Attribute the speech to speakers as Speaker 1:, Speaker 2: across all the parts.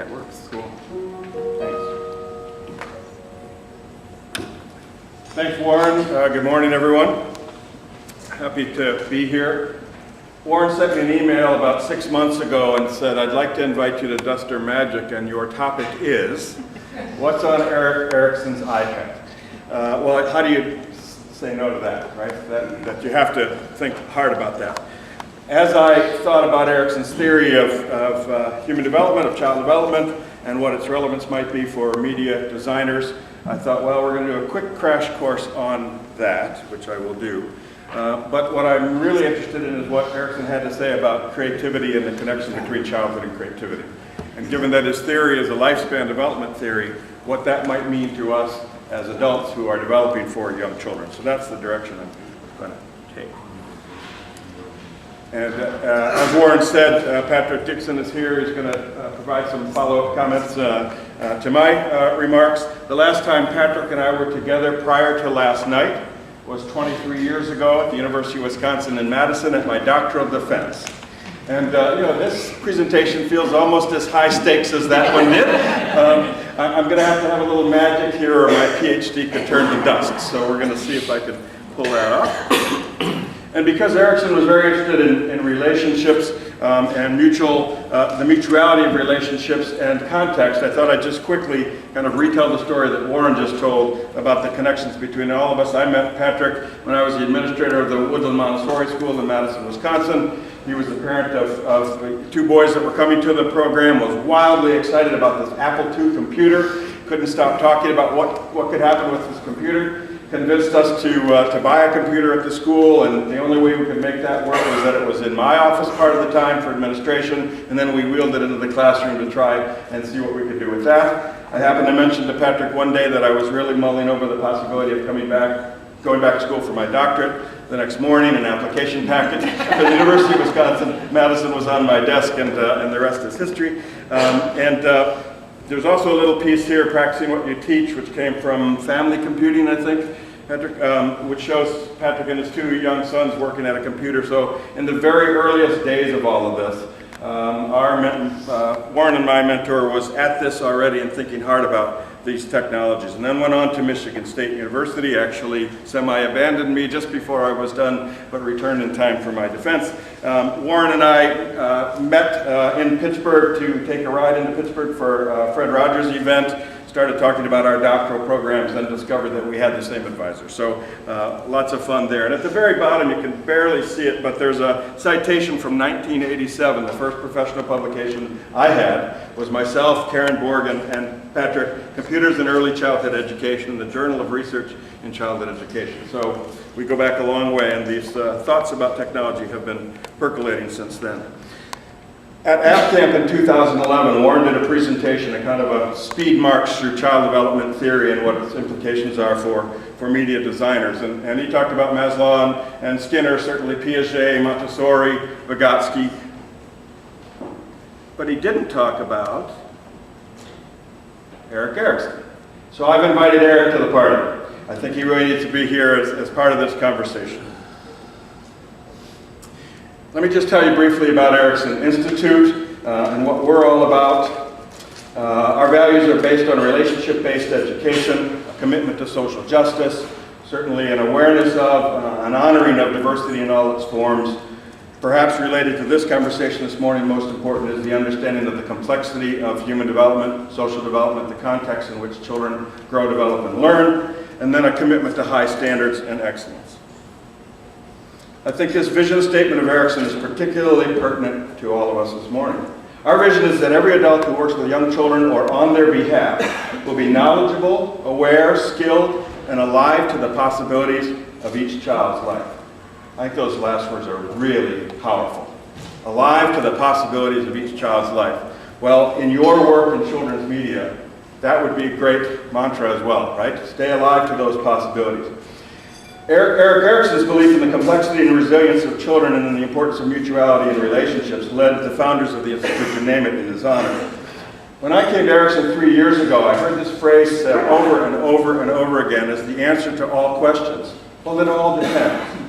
Speaker 1: that works.
Speaker 2: Cool. Thanks, Warren. Good morning, everyone. Happy to be here. Warren sent me an email about 6 months ago and said, I'd like to invite you to Duster Magic, and your topic is, what's on Erickson's iPad? Well, how do you say no to that, right? That you have to think hard about that. As I thought about Erickson's theory of human development, of child development, and what its relevance might be for media designers, I thought, well, we're going to do a quick crash course on that, which I will do. But what I'm really interested in is what Erickson had to say about creativity and the connection between childhood and creativity. And given that his theory is a lifespan development theory, what that might mean to us as adults who are developing for young children. So that's the direction I'm going to take. And as Warren said, Patrick Dixon is here. He's going to provide some follow-up comments to my remarks. The last time Patrick and I were together prior to last night was 23 years ago at the University of Wisconsin in Madison at my doctoral defense. And you know, this presentation feels almost as high stakes as that one did. I'm going to have a little magic here, or my PhD could turn to dust. So we're going to see if I can pull that off. And because Erickson was very interested in relationships and the mutuality of relationships and context, I thought I'd just quickly kind of retell the story that Warren just told about the connections between all of us. I met Patrick when I was the administrator of the Woodland Montessori School in Madison, Wisconsin. He was the parent of 2 boys that were coming to the program, was wildly excited about this Apple II computer, couldn't stop talking about what could happen with this computer. Convinced us to buy a computer at the school, and the only way we could make that work was that it was in my office part of the time for administration, and then we wheeled it into the classroom to try and see what we could do with that. I happened to mention to Patrick one day that I was really mulling over the possibility of going back to school for my doctorate. The next morning, an application package for the University of Wisconsin-Madison was on my desk, and the rest is history. There's also a little piece here, Practicing What You Teach, which came from Family Computing, I think, Patrick, which shows Patrick and his 2 young sons working at a computer. So in the very earliest days of all of this, Warren and my mentor was at this already and thinking hard about these technologies, and then went on to Michigan State University, actually semi-abandoned me just before I was done, but returned in time for my defense. Warren and I met in Pittsburgh to take a ride into Pittsburgh for Fred Rogers' event, started talking about our doctoral programs, and discovered that we had the same advisor. So lots of fun there. And at the very bottom, you can barely see it, but there's a citation from 1987. The first professional publication I had was myself, Karen Borg, and Patrick, Computers in Early Childhood Education, in the Journal of Research in Childhood Education. So we go back a long way, and these thoughts about technology have been percolating since then. At App Camp in 2011, Warren did a presentation, a kind of a speed march through child development theory and what its implications are for media designers. And he talked about Maslow and Skinner, certainly Piaget, Montessori, Vygotsky. But he didn't talk about Erik Erikson. So I've invited Eric to the party. I think he really needs to be here as part of this conversation. Let me just tell you briefly about Erikson Institute and what we're all about. Our values are based on relationship-based education, a commitment to social justice, certainly an awareness of, an honoring of diversity in all its forms. Perhaps related to this conversation this morning, most important is the understanding of the complexity of human development, social development, the context in which children grow, develop, and learn, and then a commitment to high standards and excellence. I think this vision statement of Erickson is particularly pertinent to all of us this morning. Our vision is that every adult who works with young children or on their behalf will be knowledgeable, aware, skilled, and alive to the possibilities of each child's life. I think those last words are really powerful. Alive to the possibilities of each child's life. Well, in your work in children's media, that would be a great mantra as well, right? Stay alive to those possibilities. Erik Erickson's belief in the complexity and resilience of children and in the importance of mutuality in relationships led the founders of the Institute to name it in his honor. When I came to Erickson 3 years ago, I heard this phrase said over and over and over again as the answer to all questions. Well, it all depends.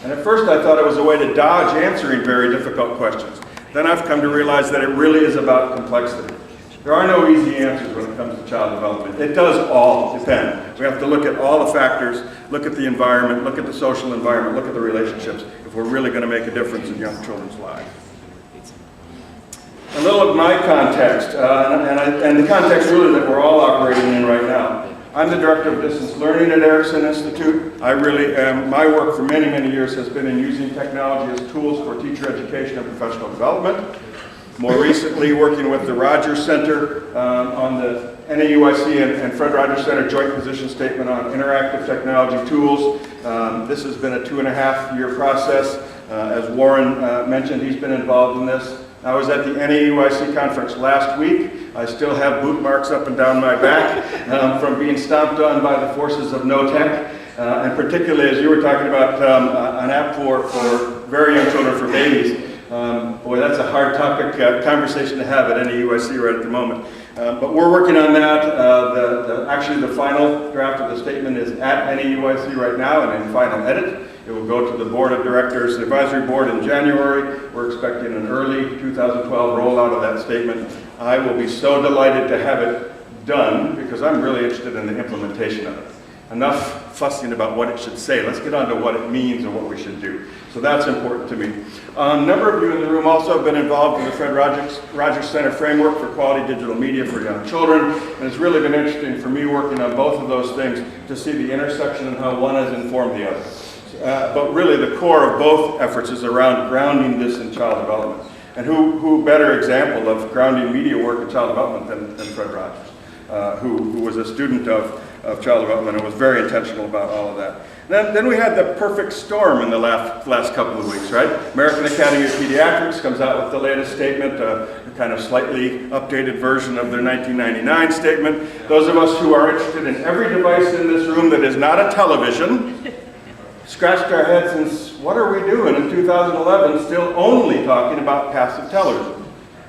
Speaker 2: And at first I thought it was a way to dodge answering very difficult questions. Then I've come to realize that it really is about complexity. There are no easy answers when it comes to child development. It does all depend. We have to look at all the factors, look at the environment, look at the social environment, look at the relationships, if we're really going to make a difference in young children's lives. A little of my context, and the context really that we're all operating in right now. I'm the Director of Distance Learning at Erikson Institute. I really am, my work for many, many years has been in using technology as tools for teacher education and professional development. More recently, working with the Rogers Center on the NAUIC and Fred Rogers Center Joint Position Statement on Interactive Technology Tools. This has been a 2.5-year process. As Warren mentioned, he's been involved in this. I was at the NAUIC conference last week. I still have boot marks up and down my back from being stomped on by the forces of no tech. And particularly as you were talking about an app for very young children, for babies. Boy, that's a hard topic conversation to have at NAUIC right at the moment. But we're working on that. Actually, the final draft of the statement is at NAUIC right now and in final edit. It will go to the Board of Directors, the Advisory Board in January. We're expecting an early 2012 rollout of that statement. I will be so delighted to have it done because I'm really interested in the implementation of it. Enough fussing about what it should say. Let's get on to what it means and what we should do. So that's important to me. A number of you in the room also have been involved in the Fred Rogers Center Framework for Quality Digital Media for Young Children. And it's really been interesting for me working on both of those things to see the intersection and how one has informed the other. But really the core of both efforts is around grounding this in child development. And who better example of grounding media work in child development than Fred Rogers, who was a student of child development and was very intentional about all of that. Then we had the perfect storm in the last couple of weeks, right? American Academy of Pediatrics comes out with the latest statement, a kind of slightly updated version of their 1999 statement. Those of us who are interested in every device in this room that is not a television scratched our heads and what are we doing in 2011 still only talking about passive television?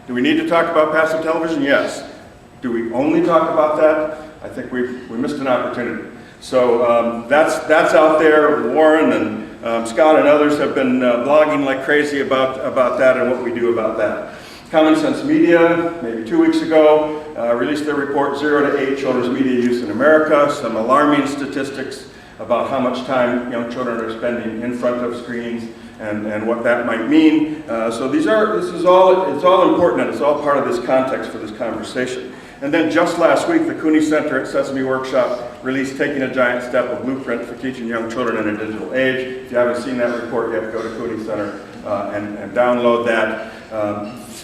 Speaker 2: Do we need to talk about passive television? Yes. Do we only talk about that? I think we missed an opportunity. So that's out there. Warren and Scott and others have been blogging like crazy about that and what we do about that. Common Sense Media, maybe 2 weeks ago, released their report 0 to 8 Children's Media Use in America, some alarming statistics about how much time young children are spending in front of screens and what that might mean. So it's all important and it's all part of this context for this conversation. And then just last week, the Cooney Center at Sesame Workshop released Taking a Giant Step, a blueprint for teaching young children in a digital age. If you haven't seen that report yet, go to Cooney Center and download that.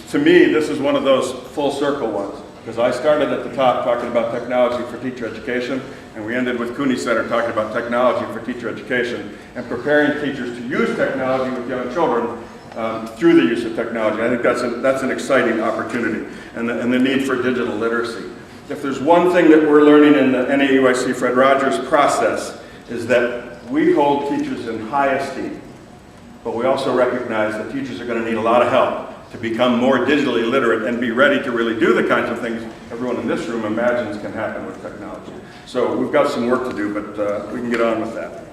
Speaker 2: To me, this is one of those full circle ones, because I started at the top talking about technology for teacher education, and we ended with Cooney Center talking about technology for teacher education and preparing teachers to use technology with young children through the use of technology. I think that's an exciting opportunity, and the need for digital literacy. If there's one thing that we're learning in the NAUIC Fred Rogers process is that we hold teachers in high esteem, but we also recognize that teachers are going to need a lot of help to become more digitally literate and be ready to really do the kinds of things everyone in this room imagines can happen with technology. So we've got some work to do, but we can get on with that.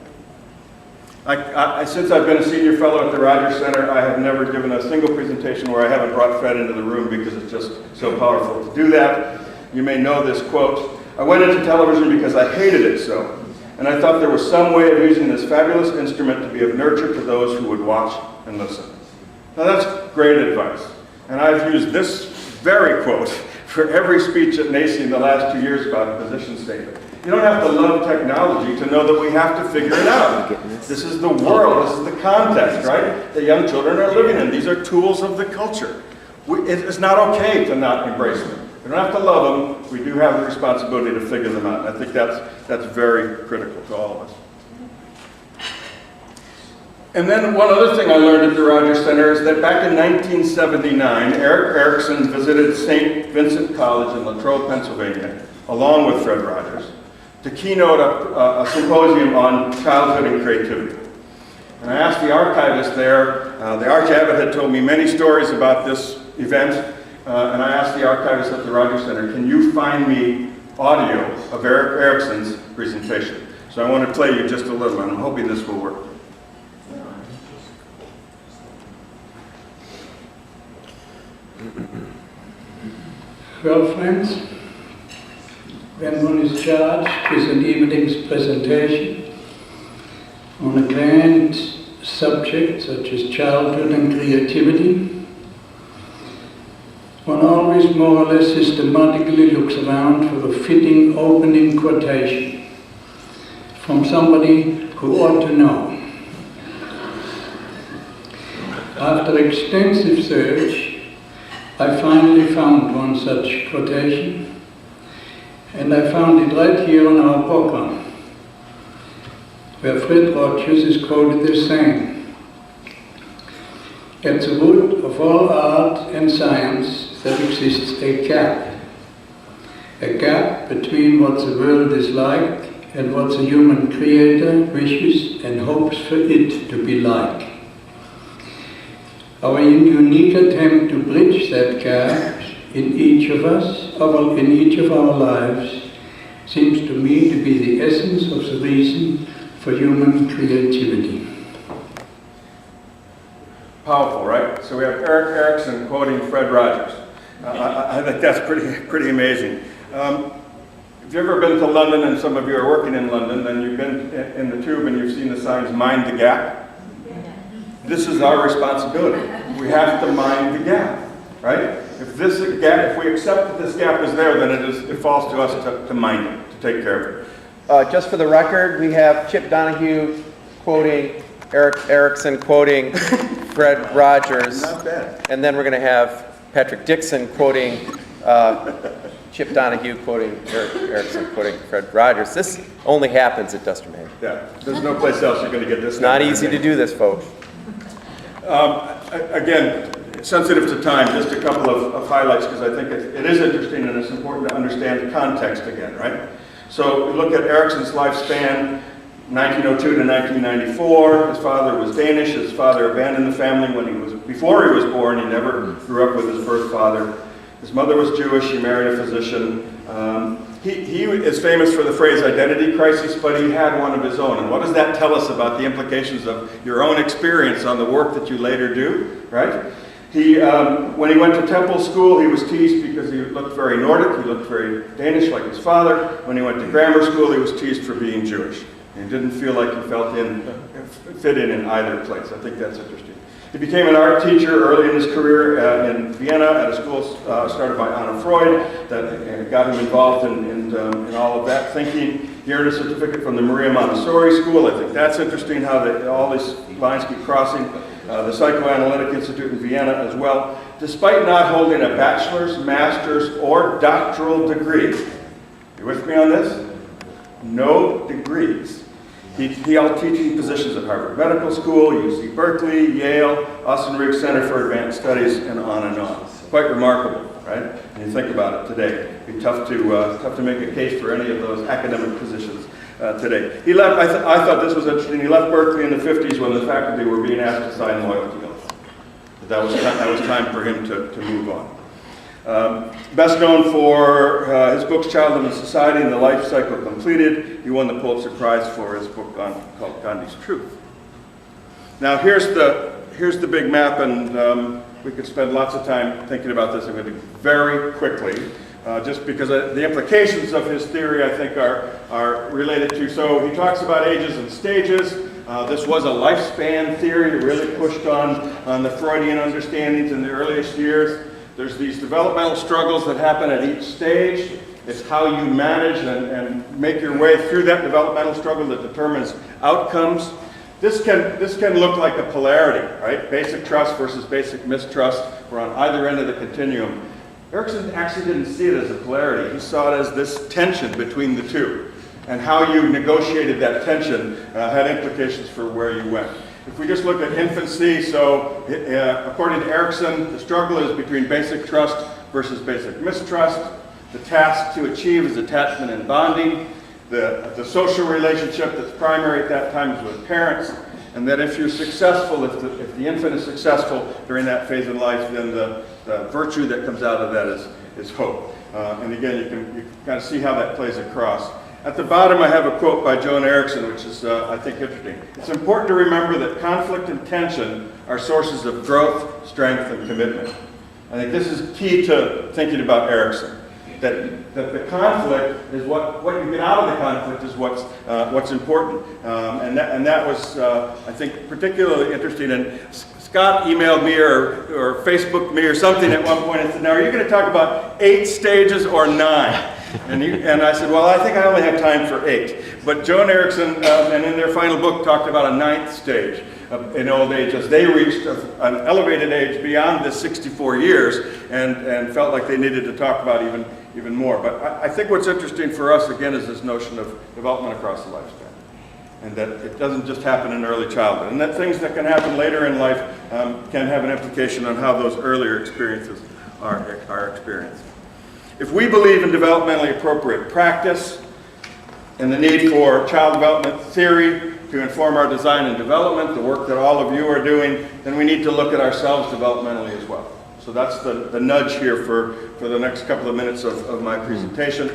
Speaker 2: Since I've been a senior fellow at the Rogers Center, I have never given a single presentation where I haven't brought Fred into the room because it's just so powerful to do that. You may know this quote, "I went into television because I hated it so, and I thought there was some way of using this fabulous instrument to be of nurture to those who would watch and listen." Now that's great advice, and I've used this very quote for every speech at NACI in the last 2 years about a position statement. You don't have to love technology to know that we have to figure it out. This is the world, this is the context, right, that young children are living in. These are tools of the culture. It's not okay to not embrace them. We don't have to love them, we do have the responsibility to figure them out. I think that's very critical to all of us. And then one other thing I learned at the Rogers Center is that back in 1979, Erickson visited St. Vincent College in Latrobe, Pennsylvania, along with Fred Rogers, to keynote a symposium on childhood and creativity. And I asked the archivist there, the archivist had told me many stories about this event, and I asked the archivist at the Rogers Center, can you find me audio of Erickson's presentation? So I want to play you just a little, and I'm hoping this will work.
Speaker 1: Well, friends, when one is charged with an evening's presentation on a grand subject such as childhood and creativity, one always more or less systematically looks around for a fitting opening quotation from somebody who ought to know. After extensive search, I finally found one such quotation, and I found it right here on our program, where Fred Rogers is quoted as saying, "At the root of all art and science there exists a gap between what the world is like and what the human creator wishes and hopes for it to be like. Our unique attempt to bridge that gap in each of our lives seems to me to be the essence of the reason for human creativity."
Speaker 2: Powerful, right? So we have Erickson quoting Fred Rogers. I think that's pretty amazing. If you've ever been to London, and some of you are working in London, then you've been in the tube and you've seen the signs, "Mind the gap." This is our responsibility. We have to mind the gap, right? If we accept that this gap is there, then it falls to us to mind it, to take care of it.
Speaker 3: Just for the record, we have Chip Donohue quoting Erickson quoting Fred Rogers.
Speaker 2: Not bad.
Speaker 3: And then we're going to have Patrick Dixon quoting Chip Donohue quoting Erickson quoting Fred Rogers. This only happens at Duster Manor.
Speaker 2: Yeah, there's no place else you're going to get this.
Speaker 3: It's not easy to do this, folks.
Speaker 2: Again, sensitive to time, just a couple of highlights, because I think it is interesting and it's important to understand the context again, right? So we look at Erickson's lifespan, 1902 to 1994. His father was Danish. His father abandoned the family before he was born. He never grew up with his birth father. His mother was Jewish. He married a physician. He is famous for the phrase identity crisis, but he had one of his own. And what does that tell us about the implications of your own experience on the work that you later do, right? When he went to temple school, he was teased because he looked very Nordic. He looked very Danish like his father. When he went to grammar school, he was teased for being Jewish. He didn't feel like he fit in either place. I think that's interesting. He became an art teacher early in his career in Vienna at a school started by Anna Freud that got him involved in all of that thinking. He earned a certificate from the Maria Montessori School. I think that's interesting how all these lines keep crossing. The Psychoanalytic Institute in Vienna as well. Despite not holding a bachelor's, master's, or doctoral degree, you with me on this? No degrees. He held teaching positions at Harvard Medical School, UC Berkeley, Yale, Austin Riggs Center for Advanced Studies, and on and on. Quite remarkable, right? And you think about it today. It'd be tough to make a case for any of those academic positions today. He left. I thought this was interesting. He left Berkeley in the 50s when the faculty were being asked to sign loyalty oaths. That was time for him to move on. Best known for his books Childhood and Society and The Life Cycle Completed. He won the Pulitzer Prize for his book called Gandhi's Truth. Now here's the big map, and we could spend lots of time thinking about this. I'm going to do very quickly, just because the implications of his theory I think are related to. So he talks about ages and stages. This was a lifespan theory that really pushed on the Freudian understandings in the earliest years. There's these developmental struggles that happen at each stage. It's how you manage and make your way through that developmental struggle that determines outcomes. This can look like a polarity, right? Basic trust versus basic mistrust. We're on either end of the continuum. Erickson actually didn't see it as a polarity. He saw it as this tension between the two. And how you negotiated that tension had implications for where you went. If we just look at infancy, so according to Erickson, the struggle is between basic trust versus basic mistrust. The task to achieve is attachment and bonding. The social relationship that's primary at that time is with parents. And that if you're successful, if the infant is successful during that phase in life, then the virtue that comes out of that is hope. And again, you can kind of see how that plays across. At the bottom, I have a quote by Joan Erickson, which is, I think, interesting. It's important to remember that conflict and tension are sources of growth, strength, and commitment. I think this is key to thinking about Erikson. That the conflict is what you get out of the conflict is what's important, and that was I think particularly interesting. And Scott emailed me or Facebooked me or something at one point and said, "Now are you going to talk about 8 stages or 9?" And I said, "Well, I think I only have time for 8." But Joe and Erickson, and in their final book, talked about a 9th stage in old age as they reached an elevated age beyond the 64 years and felt like they needed to talk about even more. But I think what's interesting for us, again, is this notion of development across the lifespan. And that it doesn't just happen in early childhood. And that things that can happen later in life can have an implication on how those earlier experiences are experienced. If we believe in developmentally appropriate practice and the need for child development theory to inform our design and development, the work that all of you are doing, then we need to look at ourselves developmentally as well. So that's the nudge here for the next couple of minutes of my presentation.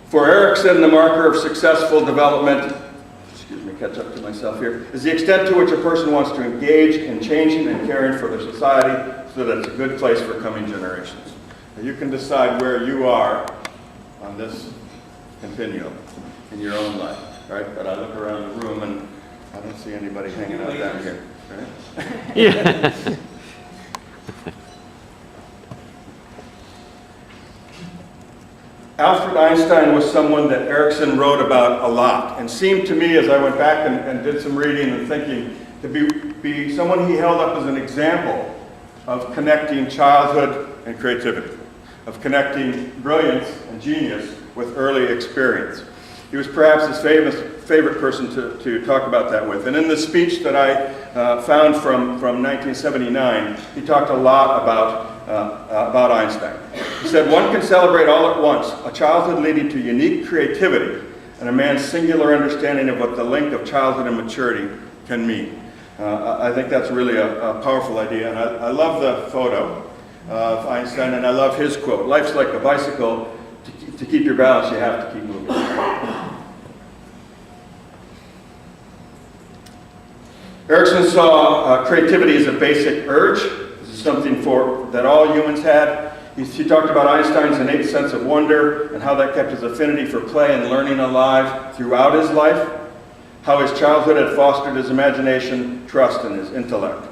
Speaker 2: For Erickson, the marker of successful development, excuse me, catch up to myself here, is the extent to which a person wants to engage in changing and caring for their society so that it's a good place for coming generations. Now, you can decide where you are on this continuum in your own life, right? But I look around the room and I don't see anybody hanging out down here, right?
Speaker 4: Yeah.
Speaker 2: Alfred Einstein was someone that Erickson wrote about a lot and seemed to me, as I went back and did some reading and thinking, to be someone he held up as an example of connecting childhood and creativity, of connecting brilliance and genius with early experience. He was perhaps his favorite person to talk about that with. And in the speech that I found from 1979, he talked a lot about Einstein. He said, "One can celebrate all at once a childhood leading to unique creativity and a man's singular understanding of what the link of childhood and maturity can mean." I think that's really a powerful idea, and I love the photo of Einstein, and I love his quote, "Life's like a bicycle. To keep your balance, you have to keep moving." Erickson saw creativity as a basic urge. This is something that all humans had. He talked about Einstein's innate sense of wonder and how that kept his affinity for play and learning alive throughout his life, how his childhood had fostered his imagination, trust, and his intellect.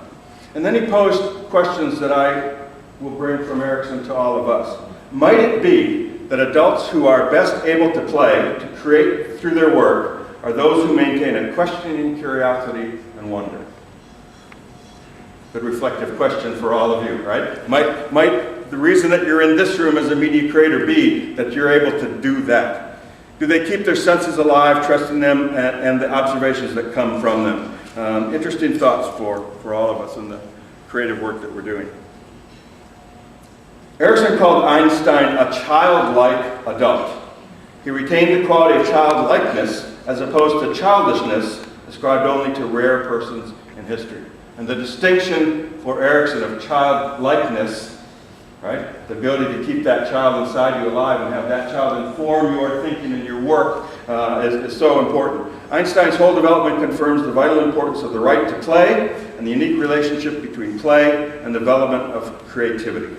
Speaker 2: And then he posed questions that I will bring from Erickson to all of us. Might it be that adults who are best able to play, to create through their work, are those who maintain a questioning curiosity and wonder? Good reflective question for all of you, right? Might the reason that you're in this room as a media creator be that you're able to do that? Do they keep their senses alive, trusting them, and the observations that come from them? Interesting thoughts for all of us in the creative work that we're doing. Erickson called Einstein a childlike adult. He retained the quality of childlikeness as opposed to childishness ascribed only to rare persons in history. And the distinction for Erickson of childlikeness, right, the ability to keep that child inside you alive and have that child inform your thinking and your work is so important. Einstein's whole development confirms the vital importance of the right to play and the unique relationship between play and development of creativity.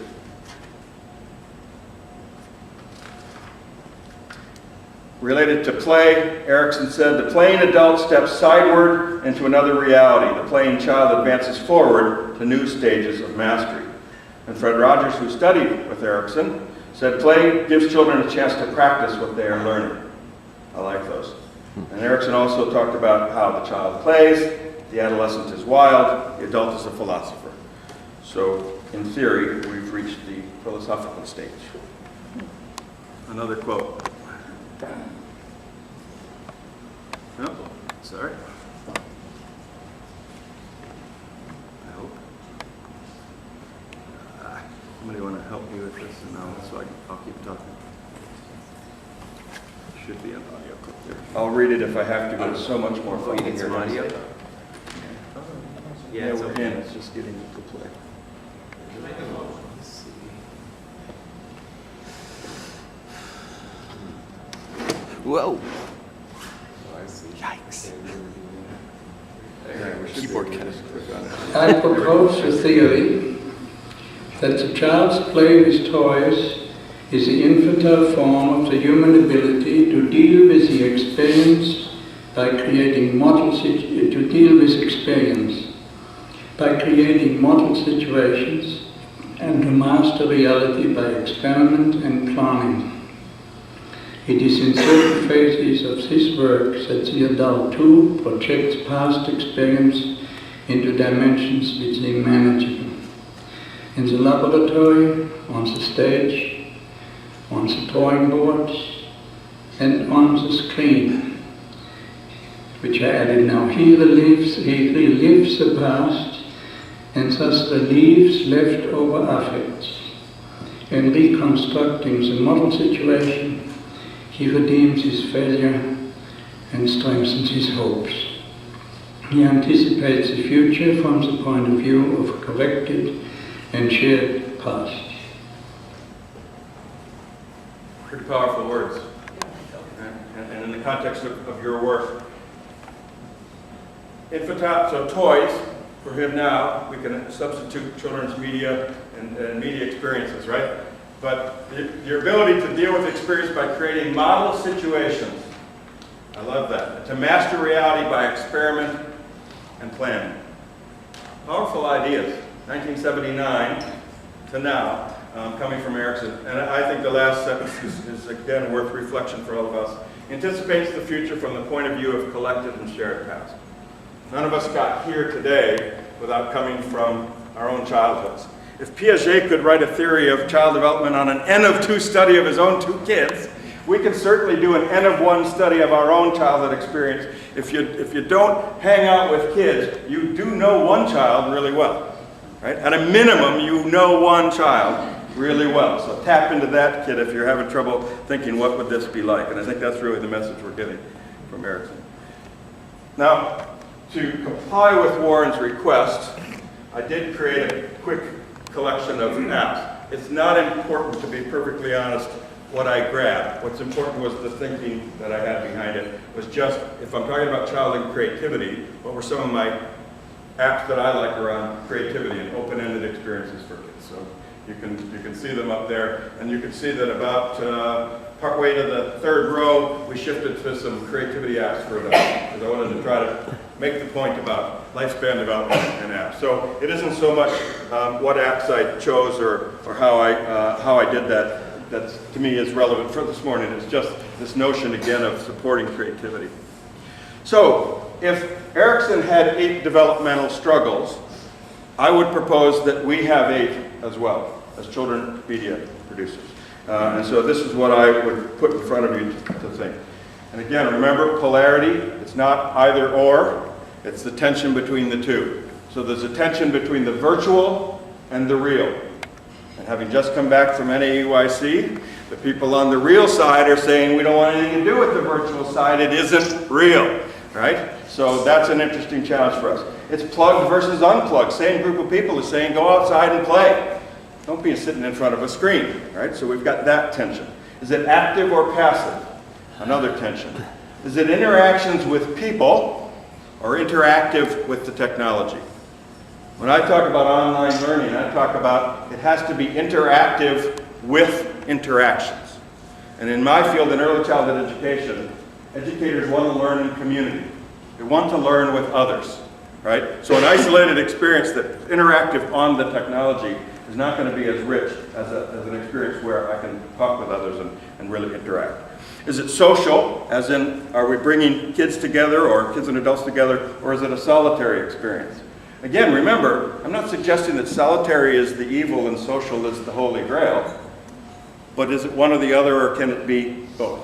Speaker 2: Related to play, Erickson said, "The playing adult steps sideward into another reality. The playing child advances forward to new stages of mastery." And Fred Rogers, who studied with Erickson, said, "Play gives children a chance to practice what they are learning." I like those. And Erickson also talked about how the child plays, the adolescent is wild, the adult is a philosopher. So, in theory, we've reached the philosophical stage. Another quote. No, sorry. I hope. Somebody want to help me with this, and I'll keep talking. Should be an audio clip there. I'll read it if I have to, but it's so much more fun to hear
Speaker 3: some audio?
Speaker 2: Yeah, we're in. It's just getting it to play.
Speaker 3: Whoa.
Speaker 4: Yikes.
Speaker 2: Yeah, we should
Speaker 3: Keyboard
Speaker 2: be able to
Speaker 3: cut.
Speaker 2: just click on it.
Speaker 1: I propose a theory that the child's play with toys is the infantile form of the human ability to deal with the experience by creating model situations and to master reality by experiment and planning. It is in certain phases of this work that the adult too projects past experience into dimensions which seem manageable. In the laboratory, on the stage, on the drawing board, and on the screen, which I added now. He relives the past and thus relieves leftover affects. In reconstructing the model situation, he redeems his failure and strengthens his hopes. He anticipates the future from the point of view of a corrected and shared past.
Speaker 2: Pretty powerful words. And in the context of your work. Infantile, so toys, for him now, we can substitute children's media and media experiences, right? But your ability to deal with experience by creating model situations, I love that. To master reality by experiment and planning. Powerful ideas, 1979 to now, coming from Erickson. And I think the last sentence is again worth reflection for all of us. Anticipates the future from the point of view of collected and shared past. None of us got here today without coming from our own childhoods. If Piaget could write a theory of child development on an N of 2 study of his own 2 kids, we can certainly do an N of 1 study of our own childhood experience. If you don't hang out with kids, you do know one child really well. Right? At a minimum, you know one child really well. So tap into that kid if you're having trouble thinking, what would this be like? And I think that's really the message we're getting from Erickson. Now, to comply with Warren's request, I did create a quick collection of apps. It's not important, to be perfectly honest, what I grabbed. What's important was the thinking that I had behind it. Was just, if I'm talking about child and creativity, what were some of my apps that I like around creativity and open-ended experiences for kids. So you can see them up there, and you can see that about partway to the 3rd row, we shifted to some creativity apps for adults, because I wanted to try to make the point about lifespan development and apps. So it isn't so much what apps I chose or how I did that. That to me is relevant for this morning. It's just this notion again of supporting creativity. So if Erickson had 8 developmental struggles, I would propose that we have 8 as well as children media producers. And so this is what I would put in front of you to think. And again, remember polarity, it's not either or, it's the tension between the two. So there's a tension between the virtual and the real. And having just come back from NAEYC, the people on the real side are saying we don't want anything to do with the virtual side, it isn't real, right? So that's an interesting challenge for us. It's plugged versus unplugged. Same group of people is saying go outside and play. Don't be sitting in front of a screen, right? So we've got that tension. Is it active or passive? Another tension. Is it interactions with people or interactive with the technology? When I talk about online learning, I talk about it has to be interactive with interactions. And in my field, in early childhood education, educators want to learn in community. They want to learn with others, right? So an isolated experience that's interactive on the technology is not going to be as rich as an experience where I can talk with others and really interact. Is it social, as in are we bringing kids together or kids and adults together, or is it a solitary experience? Again, remember, I'm not suggesting that solitary is the evil and social is the holy grail, but is it one or the other, or can it be both?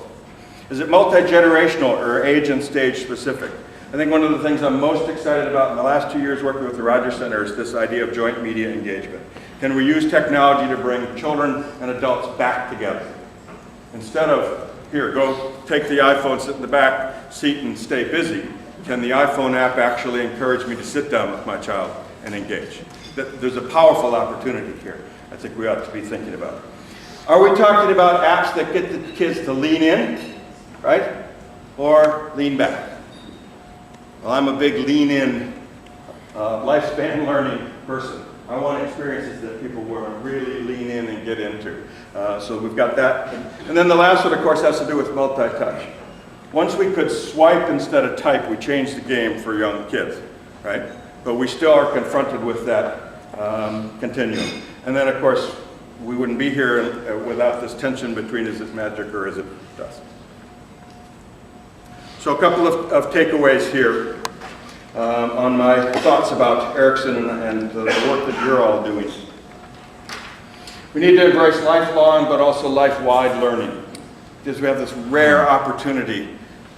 Speaker 2: Is it multi-generational or age and stage specific? I think one of the things I'm most excited about in the last 2 years working with the Rogers Center is this idea of joint media engagement. Can we use technology to bring children and adults back together? Instead of, here, go take the iPhone, sit in the back seat and stay busy, can the iPhone app actually encourage me to sit down with my child and engage? There's a powerful opportunity here I think we ought to be thinking about. Are we talking about apps that get the kids to lean in, right? Or lean back? Well, I'm a big lean in lifespan learning person. I want experiences that people will really lean in and get into. So we've got that. And then the last one, of course, has to do with multi-touch. Once we could swipe instead of type, we changed the game for young kids, right? But we still are confronted with that continuum. And then, of course, we wouldn't be here without this tension between is it magic or is it dust. So a couple of takeaways here on my thoughts about Erickson and the work that you're all doing. We need to embrace lifelong but also life-wide learning, because we have this rare opportunity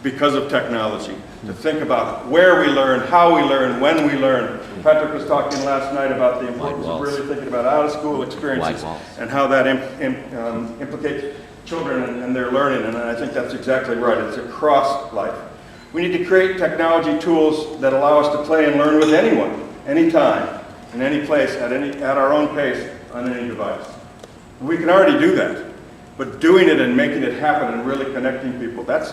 Speaker 2: because of technology to think about where we learn, how we learn, when we learn. Patrick was talking last night about the importance of really thinking about out-of-school experiences and how that implicates children and their learning, and I think that's exactly right. It's across life. We need to create technology tools that allow us to play and learn with anyone, anytime, in any place, at our own pace, on any device. We can already do that, but doing it and making it happen and really connecting people, that's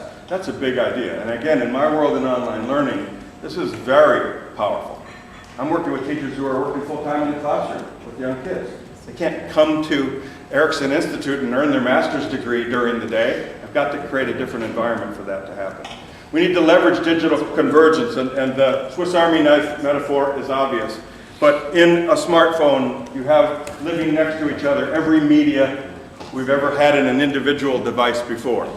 Speaker 2: a big idea. And again, in my world in online learning, this is very powerful. I'm working with teachers who are working full-time in the classroom with young kids. They can't come to Erikson Institute and earn their master's degree during the day. I've got to create a different environment for that to happen. We need to leverage digital convergence, and the Swiss Army knife metaphor is obvious. But in a smartphone, you have living next to each other every media we've ever had in an individual device before.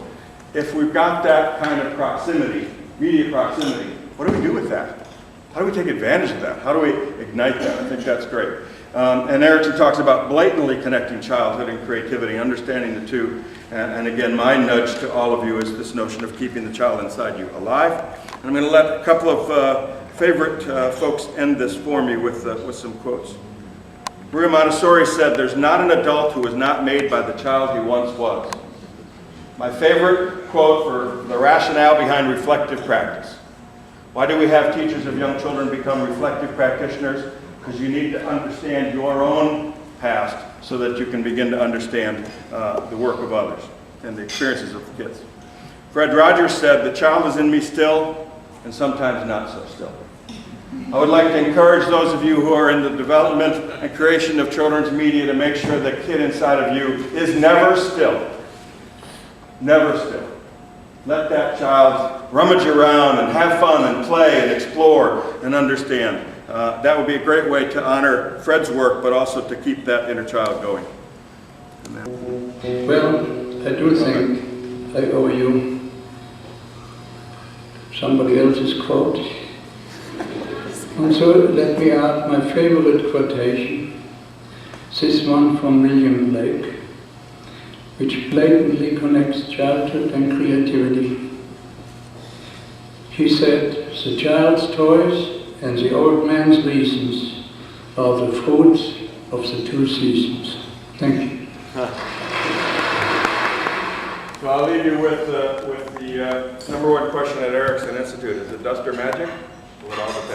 Speaker 2: If we've got that kind of proximity, media proximity, what do we do with that? How do we take advantage of that? How do we ignite that? I think that's great. And Erickson talks about blatantly connecting childhood and creativity, understanding the two. And again, my nudge to all of you is this notion of keeping the child inside you alive. And I'm going to let a couple of favorite folks end this for me with some quotes. Maria Montessori said, "There's not an adult who is not made by the child he once was." My favorite quote for the rationale behind reflective practice. Why do we have teachers of young children become reflective practitioners? Because you need to understand your own past so that you can begin to understand the work of others and the experiences of the kids. Fred Rogers said, "The child is in me still, and sometimes not so still." I would like to encourage those of you who are in the development and creation of children's media to make sure the kid inside of you is never still. Never still. Let that child rummage around and have fun and play and explore and understand. That would be a great way to honor Fred's work, but also to keep that inner child going.
Speaker 1: Well, I do think I owe you somebody else's quote. And so let me add my favorite quotation, this one from William Blake, which blatantly connects childhood and creativity. He said, "The child's toys and the old man's reasons are the fruits of the two seasons." Thank you.
Speaker 2: So I'll leave you with the number one question at Erikson Institute. Is it dust or magic? Well, it all depends.